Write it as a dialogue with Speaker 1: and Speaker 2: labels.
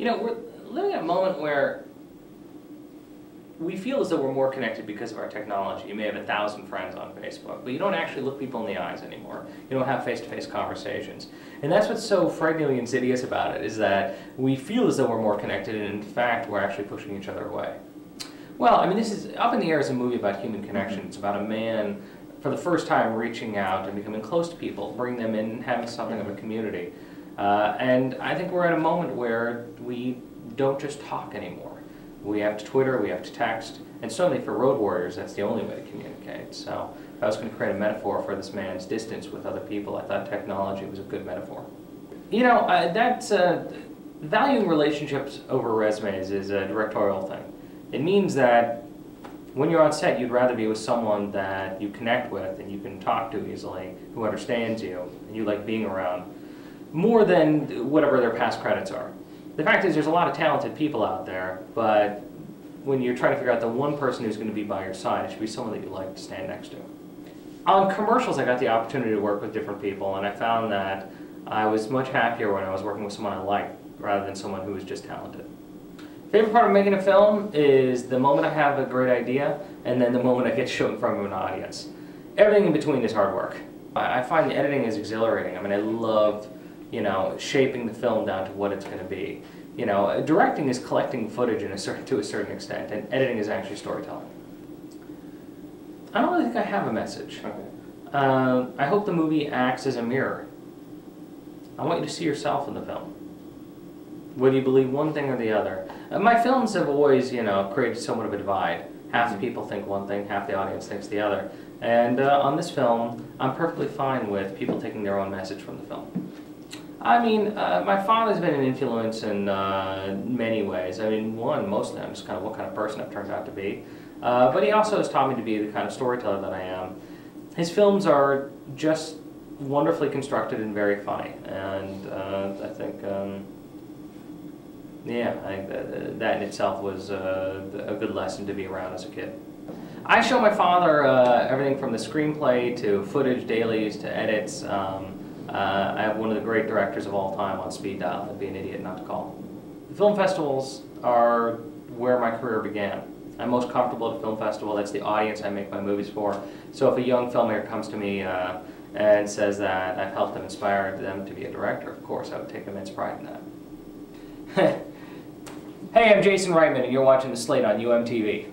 Speaker 1: You know, we're living in a moment where we feel as though we're more connected because of our technology. You may have 1,000 friends on Facebook, but you don't actually look people in the eyes anymore. You don't have face-to-face conversations. And that's what's so frighteningly insidious about it, is that we feel as though we're more connected, and in fact, we're actually pushing each other away. Well, I mean, this is, Up in the Air is a movie about human connection. It's about a man, for the first time, reaching out and becoming close to people, bringing them in, and having something of a community. And I think we're at a moment where we don't just talk anymore. We have to Twitter, we have to text, and certainly for road warriors, that's the only way to communicate. So if I was going to create a metaphor for this man's distance with other people, I thought technology was a good metaphor. You know, valuing relationships over resumes is a directorial thing. It means that when you're on set, you'd rather be with someone that you connect with and you can talk to easily, who understands you, and you like being around, more than whatever their past credits are. The fact is, there's a lot of talented people out there, but when you're trying to figure out the one person who's going to be by your side, it should be someone that you like to stand next to. On commercials, I got the opportunity to work with different people, and I found that I was much happier when I was working with someone I liked, rather than someone who was just talented. Favorite part of making a film is the moment I have a great idea, and then the moment I get shown in front of an audience. Everything in between is hard work. I find the editing is exhilarating. I mean, I love, you know, shaping the film down to what it's going to be. You know, directing is collecting footage to a certain extent, and editing is actually storytelling. I don't really think I have a message. Okay. I hope the movie acts as a mirror. I want you to see yourself in the film, whether you believe one thing or the other. My films have always, you know, created somewhat of a divide. Half the people think one thing, half the audience thinks the other. And on this film, I'm perfectly fine with people taking their own message from the film. I mean, my father's been an influence in many ways. I mean, mostly I'm just kind of what kind of person I've turned out to be. But he also has taught me to be the kind of storyteller that I am. His films are just wonderfully constructed and very funny. And I think, yeah, that in itself was a good lesson to be around as a kid. I show my father everything from the screenplay to footage dailies to edits. I have one of the great directors of all time on speed dial. I'd be an idiot not to call. The film festivals are where my career began. I'm most comfortable at a film festival. That's the audience I make my movies for. So if a young filmmaker comes to me and says that I've helped them, inspire them to be a director, of course I would take immense pride in that. Hey, I'm Jason Reitman, and you're watching The Slate on UMTV.